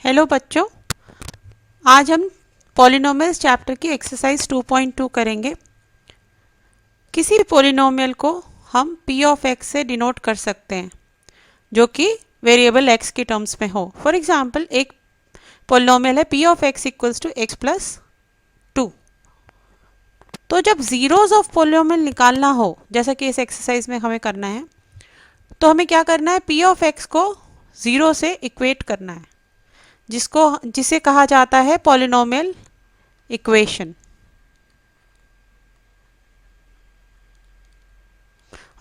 Hello बच्चों, आज हम पॉलिनोमियल्स चैप्टर की एक्सरसाइज 2.2 करेंगे। किसी भी पॉलिनोमियल को हम p ऑफ x से डिनोट कर सकते हैं जो कि वेरिएबल x के टर्म्स में हो। फॉर एग्जांपल, एक पॉलिनोमियल है p of x equals to x plus 2। तो जब जीरोज ऑफ पॉलिनोमियल निकालना हो, जैसा कि इस एक्सरसाइज में हमें करना है, तो हमें क्या करना है, p ऑफ x को ज़ीरो से इक्वेट करना है, जिसे कहा जाता है पॉलिनोमियल इक्वेशन।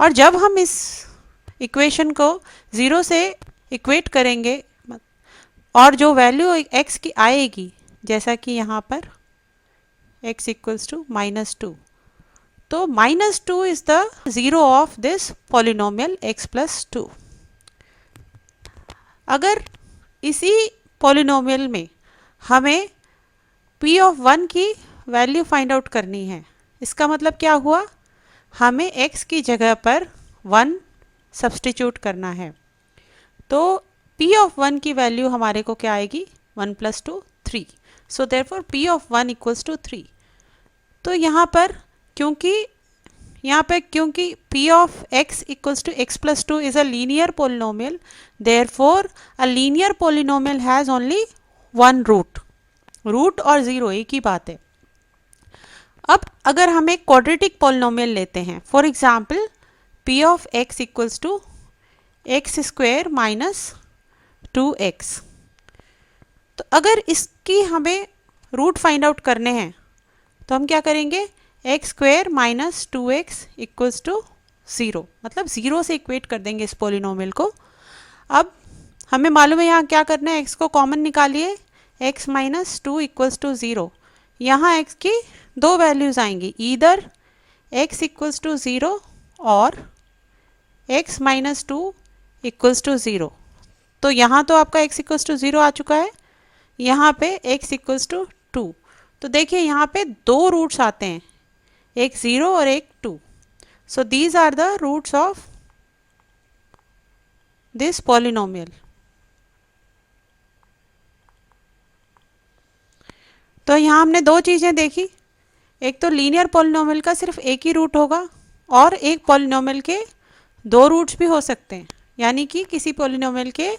और जब हम इस इक्वेशन को ज़ीरो से इक्वेट करेंगे और जो वैल्यू x की आएगी, जैसा कि यहाँ पर x इक्वल्स टू -2, तो -2 is the zero of this polynomial x plus 2। अगर इसी पॉलिनोमियल में हमें p ऑफ 1 की वैल्यू फाइंड आउट करनी है, इसका मतलब क्या हुआ, हमें x की जगह पर 1 सब्सटीट्यूट करना है। तो p ऑफ 1 की वैल्यू हमारे को क्या आएगी, 1 plus 2 3। So therefore p of 1 equals to 3। तो यहाँ पर क्योंकि p of x equals to x plus 2 is a linear polynomial, therefore a linear polynomial has only one root और ज़ीरो एक ही बात है। अब अगर हम एक क्वाड्रेटिक पॉलिनोमियल लेते हैं, for example p of x equals to x square minus 2x, तो अगर इसकी हमें रूट फाइंड आउट करने हैं तो हम क्या करेंगे, x square minus 2x equals to 0, मतलब ज़ीरो से इक्वेट कर देंगे इस पॉलिनोमियल को। अब हमें मालूम है यहाँ क्या करना है, x को कॉमन निकालिए, x माइनस 2 इक्वल्स टू 0। यहाँ x की दो वैल्यूज़ आएंगी, ईदर x इक्वल्स टू 0 और x माइनस 2 इक्वल्स टू 0। तो यहाँ तो आपका x इक्वल्स टू 0 आ चुका है, यहाँ पे x इक्वल्स टू 2। तो देखिए यहाँ पे दो रूट्स आते हैं, एक 0 और एक 2। So these are the roots of this polynomial. तो यहाँ हमने दो चीज़ें देखी, एक तो लीनियर पॉलिनोमियल का सिर्फ एक ही रूट होगा और एक पॉलिनोमियल के दो रूट्स भी हो सकते हैं, यानी कि किसी पॉलिनोमियल के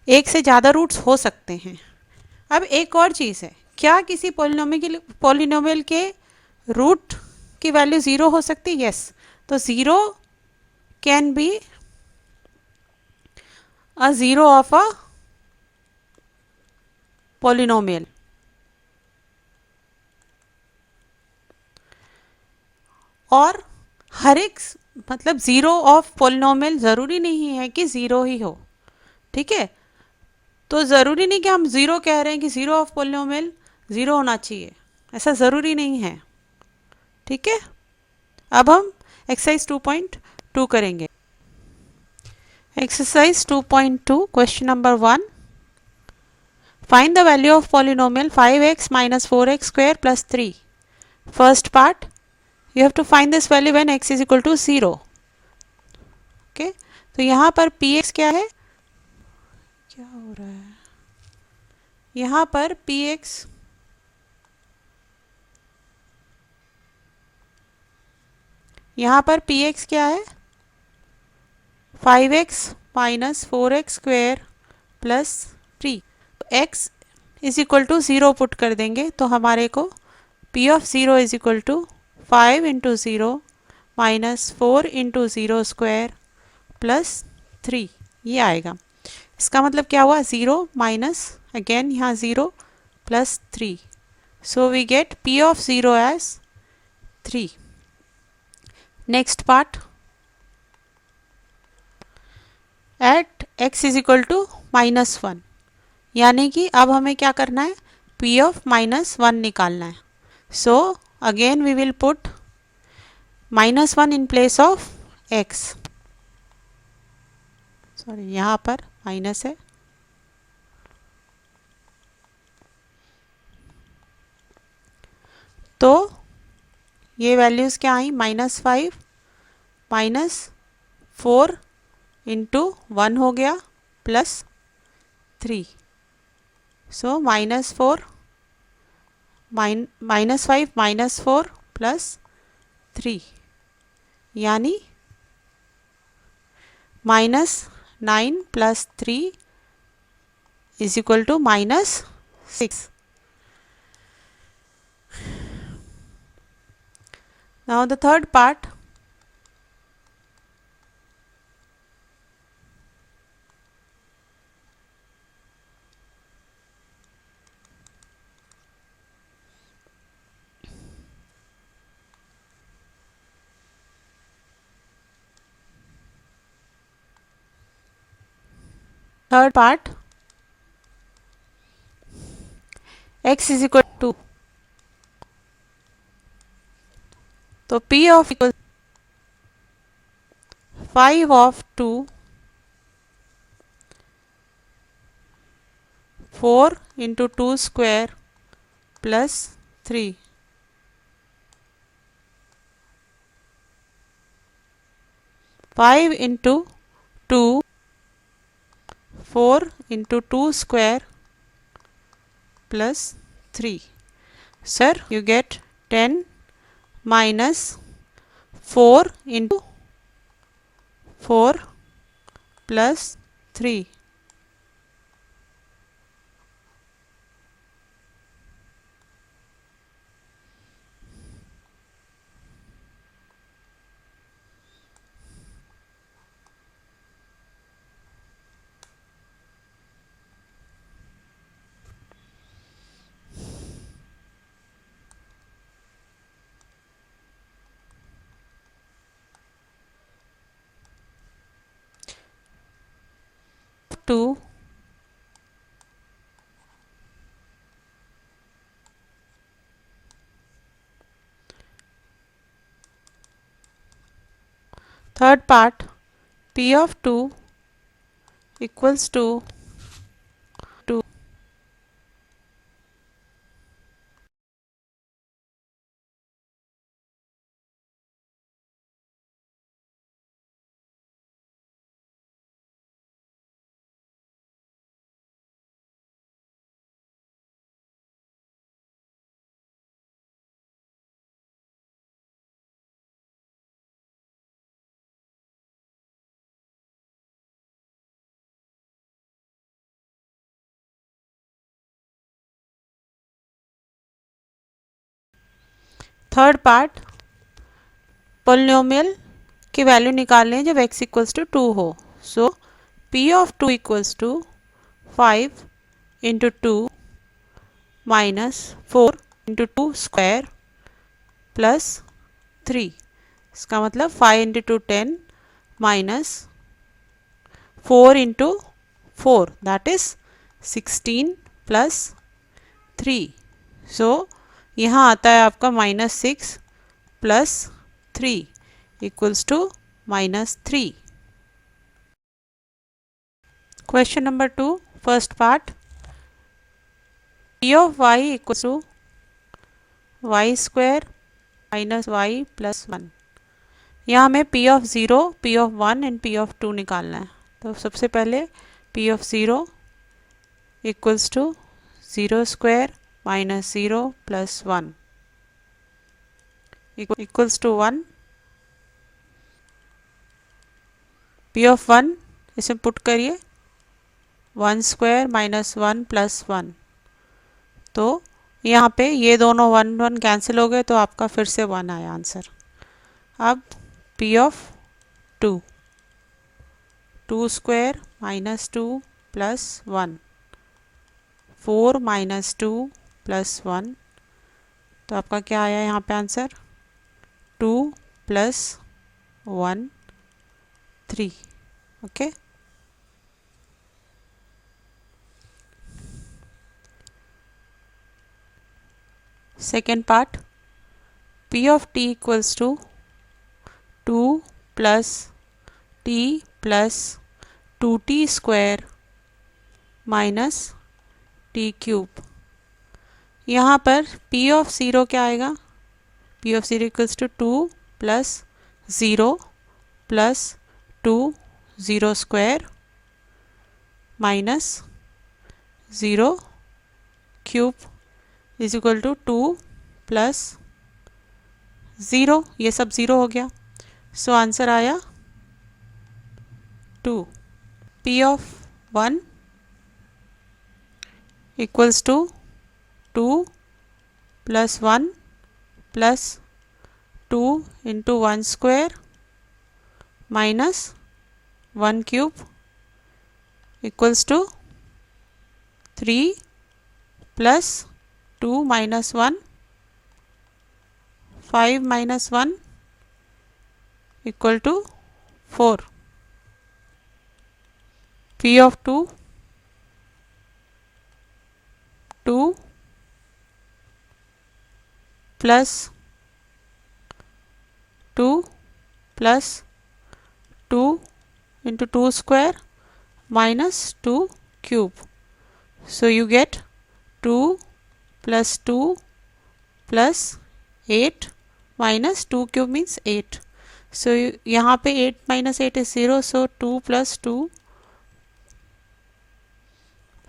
एक से ज़्यादा रूट्स हो सकते हैं। अब एक और चीज़ है, क्या किसी पॉलिनोमियल के रूट की वैल्यू ज़ीरो हो सकती है? यस। तो zero can be a zero of a polynomial. और हर एक मतलब ज़ीरो ऑफ पॉलिनोमियल ज़रूरी नहीं है कि ज़ीरो ही हो, ठीक है। तो ज़रूरी नहीं कि हम ज़ीरो कह रहे हैं कि ज़ीरो ऑफ पॉलिनोमियल ज़ीरो होना चाहिए, ऐसा ज़रूरी नहीं है, ठीक है। अब हम एक्सरसाइज 2.2 करेंगे। Exercise 2.2 question number 1, find the value of polynomial 5x minus 4x square plus 3। First part, you have to find this value when x is equal to 0. Okay, तो यहाँ पर px क्या है, क्या हो रहा है, यहाँ पर px क्या है, 5x minus 4x square plus 3। x is equal to 0 put कर देंगे तो हमारे को p of 0 is equal to 5 into 0 minus 4 into 0 square plus 3 ये आएगा। इसका मतलब क्या हुआ, 0 माइनस अगेन यहाँ 0 plus 3। So we get p of 0 as 3। Next part, at x is equal to -1, यानी कि अब हमें क्या करना है, p ऑफ -1 निकालना है। सो again we will put -1 in place of x, sorry यहाँ पर माइनस है, तो ये वैल्यूज़ क्या आई, -5 माइनस 4 इंटू 1 हो गया प्लस 3। सो -4 -5 -4 +3 यानी -9 + 3 is equal to -6. Now the third part. Third part, x is equal to 2. तो p of equal 5 of 2, 4 into 2 square plus 3. 5 into 2, 4 into 2 square plus 3. Sir, you get 10 minus 4 into 4 plus 3. Two third part, p of 2 equals to 2. Third part, polynomial की value निकालने हैं जब x equals to 2 हो. So p of 2 equals to 5 into 2 minus 4 into 2 square plus 3. इसका मतलब 5 into 2 10 minus 4 into 4 that is 16 plus 3. सो यहाँ आता है आपका -6 plus 3 equals to -3. Question number 2, first part, p of y equals to y square minus y plus 1. यहाँ हमें p of 0, p of 1 and p of 2 निकालना है. तो सबसे पहले p of 0 equals to 0 square minus 0 plus 1 equals to 1. p of 1 इसे put करिए 1 square minus 1 plus 1. तो यहाँ पे ये दोनों 1 1 कैंसिल हो गए तो आपका फिर से 1 आया आंसर. अब p of 2 2 square minus 2 plus 1 4 minus 2 plus 1. तो आपका क्या आया यहाँ पे answer 2 plus 1 3. Okay. Second part, p of t equals to 2 plus t plus 2t square minus t cube. यहाँ पर p of 0 क्या आएगा, p of 0 equals to 2 plus 0 plus 2 0 square minus 0 cube is equal to 2 plus 0, ये सब 0 हो गया, सो answer आया 2। P of 1 equals to 2 plus 1 plus 2 into 1 square minus 1 cube equals to 3 plus 2 minus 1 5 minus 1 equal to 4। P of 2 plus 2 plus 2 into 2 square minus 2 cube. So you get 2 plus 2 plus 8 minus 2 cube means 8. So यहाँ पे 8 minus 8 is 0, so 2 plus 2.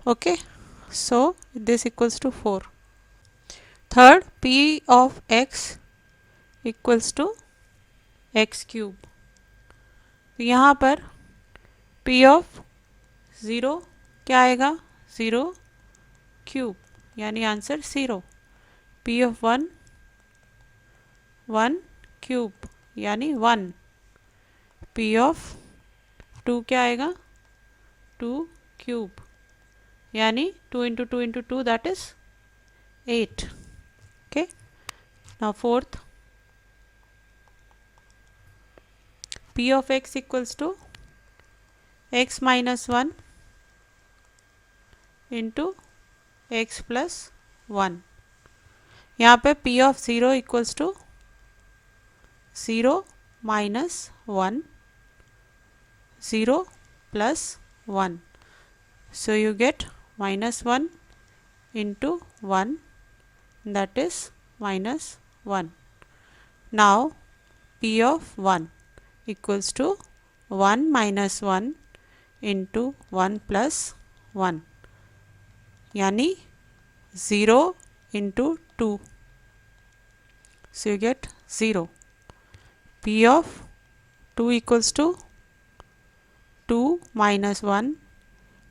Okay, so this equals to 4. Third, P of x equals to x cube. तो यहाँ पर P of 0 क्या आएगा, 0 cube, यानी answer 0। P of 1 1 cube यानी 1। P of 2 क्या आएगा, 2 क्यूब यानी 2 into 2 into 2 that is 8. Okay, now fourth, P of x equals to x minus 1 into x plus 1। यहाँ पे P of 0 equals to 0 minus 1 0 plus 1, so you get minus 1 into 1, that is minus 1. Now P of 1 equals to 1 minus 1 into 1 plus 1 यानी 0 into 2, so you get 0. P of 2 equals to 2 minus 1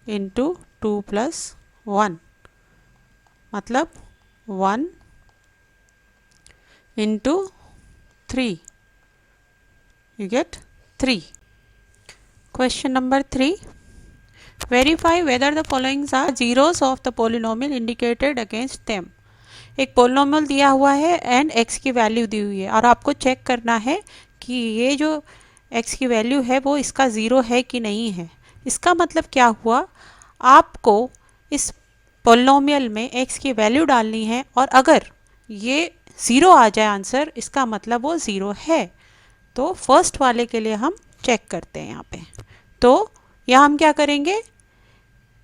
into 2 plus 1, मतलब 1 into 3, you get 3. Question number 3, verify whether the following are zeros of the polynomial indicated against them. एक polynomial दिया हुआ है and x की value दी हुई है और आपको चेक करना है कि ये जो x की वैल्यू है वो इसका ज़ीरो है कि नहीं है। इसका मतलब क्या हुआ, आपको इस पोलिनोमियल में x की वैल्यू डालनी है और अगर ये ज़ीरो आ जाए आंसर, इसका मतलब वो ज़ीरो है। तो फर्स्ट वाले के लिए हम चेक करते हैं यहाँ पे। तो यहाँ हम क्या करेंगे,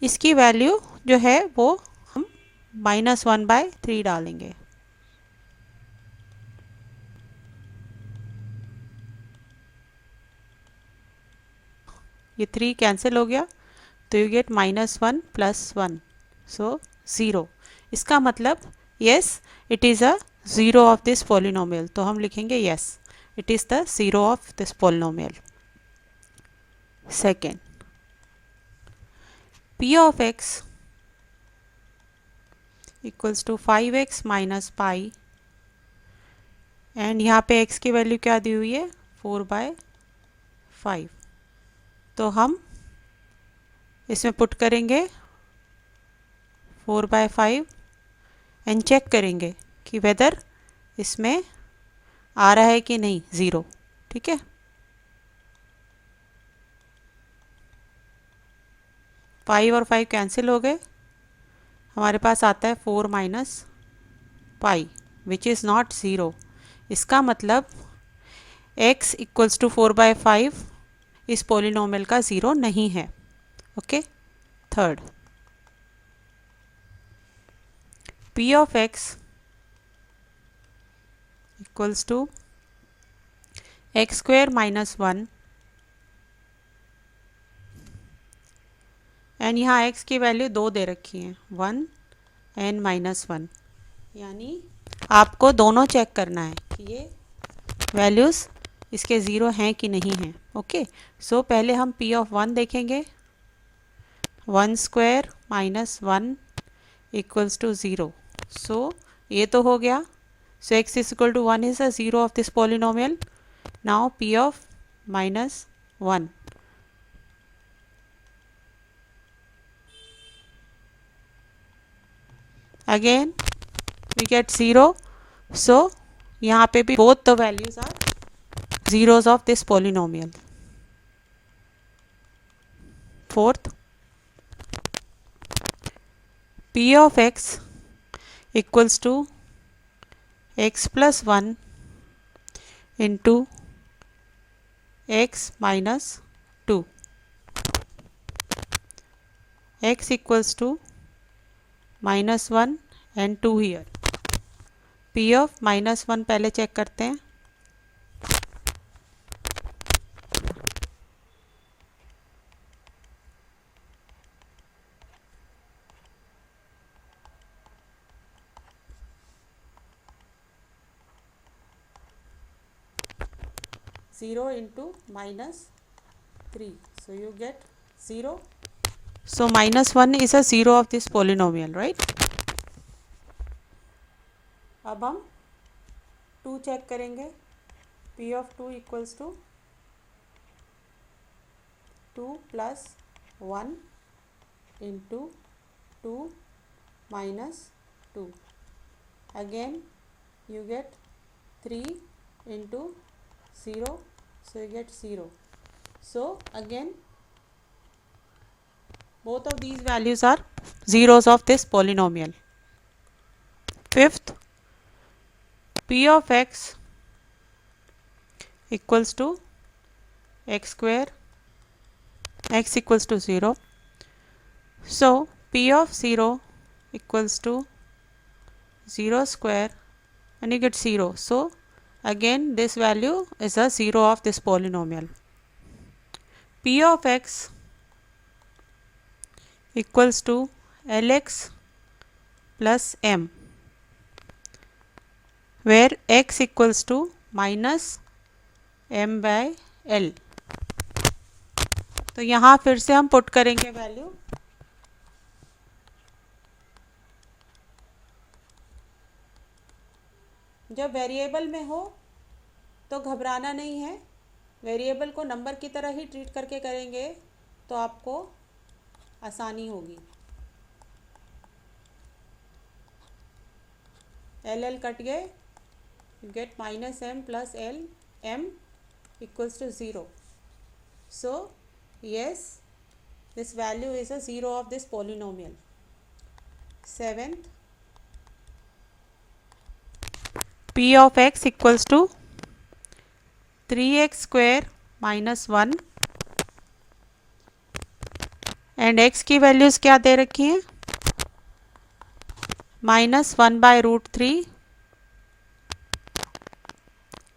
इसकी वैल्यू जो है वो हम -1/3 डालेंगे। ये 3 कैंसिल हो गया तो यू गेट -1 + 1, सो 0। इसका मतलब yes it is a zero of this polynomial, तो हम लिखेंगे yes it is the zero of this polynomial. Second, P of x equals to 5x minus pi and यहाँ पे x की वैल्यू क्या दी हुई है, 4/5। तो हम इसमें पुट करेंगे 4/5 एंड चेक करेंगे कि वेदर इसमें आ रहा है कि नहीं ज़ीरो। ठीक है, 5 और 5 कैंसिल हो गए, हमारे पास आता है 4 minus pi which is not zero. इसका मतलब x इक्वल्स टू 4/5 इस पोलिनोमियल का ज़ीरो नहीं है। Okay, third, P of x equals to x² - 1 and यहाँ x की वैल्यू 2 दे रखी है, 1 n माइनस वन। यानी आपको दोनों चेक करना है कि ये वैल्यूज़ इसके ज़ीरो हैं कि नहीं हैं। ओके, सो पहले हम p ऑफ वन देखेंगे। 1² minus one equals to zero. So ये तो हो गया। So x is equal to one is the zero of this polynomial. Now p of minus one, again we get zero. So यहाँ पे भी both the values are zeros of this polynomial. Fourth, p of x equals to x plus 1 into x minus 2. X equals to minus 1 and 2 here. p of minus 1 पहले check करते हैं। Zero into minus three, so you get zero. So minus one is a zero of this polynomial, right? अब हम two check करेंगे। p of two equals to two plus one into two minus two. Again you get three into zero, so you get zero. So again both of these values are zeros of this polynomial. Fifth, p of x equals to x square, x equals to 0. So p of 0 equals to 0 square and you get 0. So again this value is a zero of this polynomial. p of x equals to lx plus m, where x equals to minus m by l. तो यहाँ फिर से हम put करेंगे value. जब variable में हो तो घबराना नहीं है, वेरिएबल को नंबर की तरह ही ट्रीट करके करेंगे तो आपको आसानी होगी। एल एल कट गए, you get minus m plus l, m equals to 0. So yes, this value is a zero of this polynomial. Seventh, p of x equals to 3x square minus 1 and x की values क्या दे रखी हैं? Minus one by root three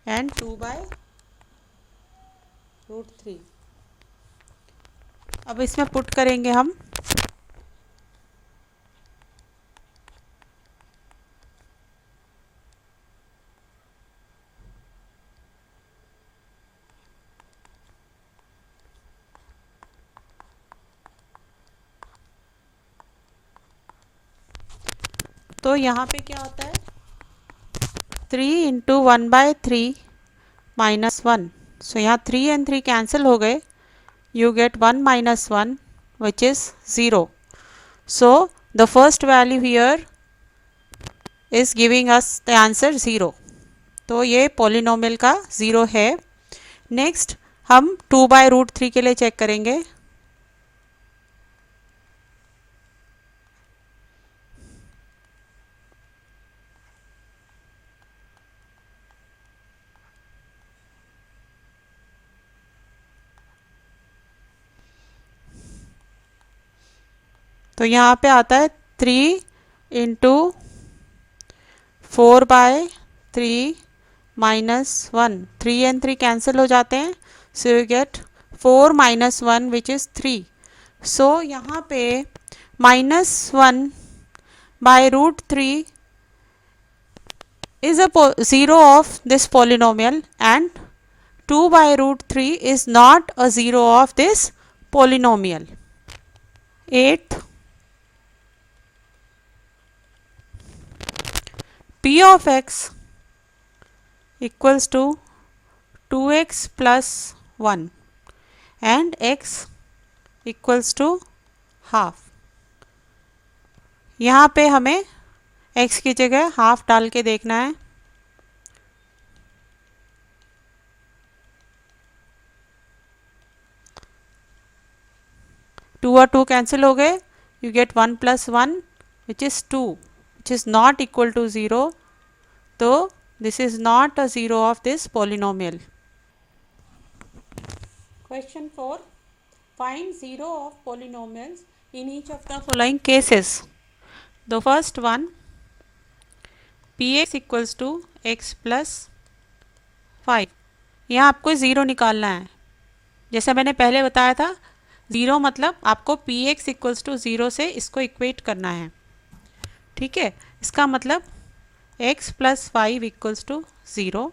and two by root three. अब इसमें put करेंगे हम। तो यहाँ पे क्या होता है? 3 into one by three minus one. So यहाँ 3 एंड 3 कैंसिल हो गए, you get 1 minus 1 which is 0. So the first value here is giving us the answer 0. तो ये पॉलिनोमियल का 0 है। नेक्स्ट हम 2 बाय रूट थ्री के लिए चेक करेंगे। तो यहाँ पे आता है 3 into four by three minus one. 3 and 3 cancel हो जाते हैं, so you get 4 minus one which is 3. सो यहाँ पे -1 by root 3 is a zero of this polynomial and 2 by root 3 is not a zero of this polynomial. 8th, p of x equals to 2x plus 1 and x equals to half. यहाँ पे हमें x की जगह half डाल के देखना है. To और टू कैंसिल हो गए. You get 1 plus 1 which is 2 which is not equal to 0. तो this is not a zero of this polynomial. Question 4. Find zero of polynomials in each of the following cases. The first one, px equals to x plus 5. यहाँ आपको zero निकालना है. जैसे मैंने पहले बताया था, ज़ीरो मतलब आपको px इक्वल्स टू ज़ीरो से इसको इक्वेट करना है. ठीक है, इसका मतलब x plus 5 equals to zero,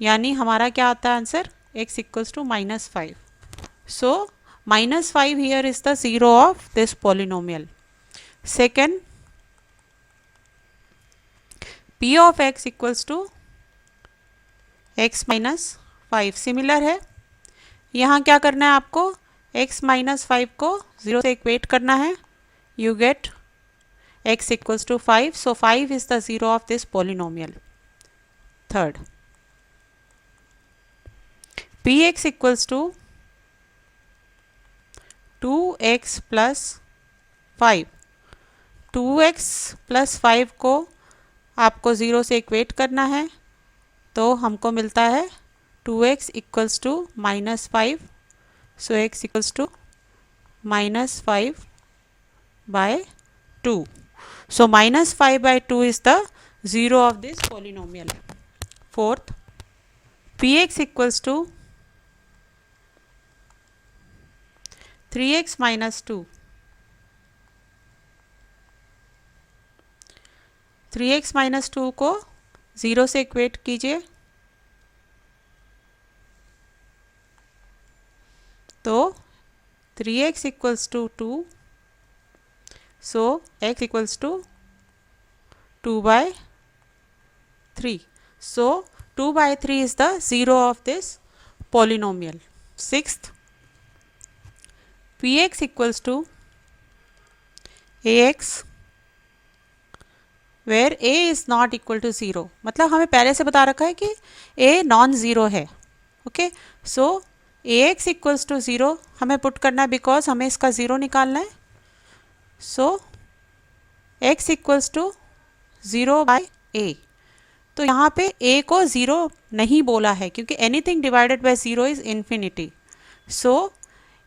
यानी हमारा क्या आता है answer, x equals to minus 5. So minus 5 here is the zero of this polynomial. Second, p of x equals to x minus 5. Similar है. यहाँ क्या करना है आपको, x minus 5 को 0 से इक्वेट करना है. You get x equals to 5. So 5 is the zero of this polynomial. Third, px equals to 2x plus 5. 2x plus 5 को आपको 0 से इक्वेट करना है, तो हमको मिलता है 2x equals to minus 5. So x equals to minus 5 by 2. So minus 5 by 2 is the zero of this polynomial. Fourth, px equals to 3x minus 2. 3x minus 2 को 0 से इक्वेट कीजिए, तो 3x equals to 2. So x equals to 2 by 3. So 2 by 3 is the zero of this polynomial. Sixth, px equals to ax where a is not equal to 0. मतलब हमें पहले से बता रखा है कि a नॉन ज़ीरो है. Okay, so ax equals to 0 हमें पुट करना है बिकॉज हमें इसका ज़ीरो निकालना है. So x equals to 0 by a. तो यहाँ पे a को 0 नहीं बोला है क्योंकि anything divided by 0 is infinity. So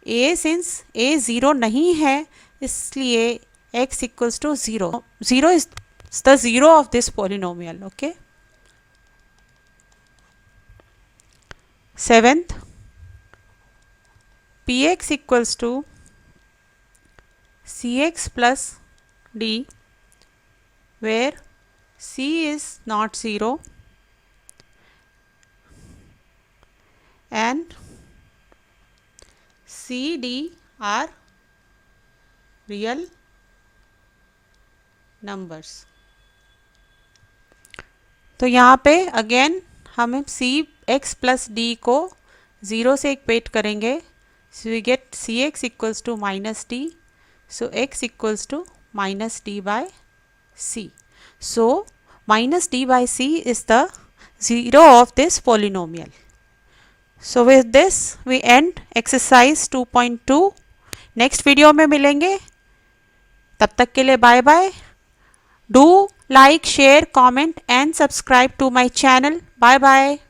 a since a 0 नहीं है, इसलिए x equals to 0. 0 is the zero of this polynomial. Okay. Seventh, px equals to cx plus d where c is not 0 and c d are real numbers. तो यहाँ पे again हम सी x plus D को 0 से equate करेंगे. So we get C X equals to minus D. So X equals to minus D by C. So minus D by C is the zero of this polynomial. So with this we end exercise 2.2. Next video में मिलेंगे. तब तक के लिए bye bye. Do like, share, comment and subscribe to my channel. Bye bye.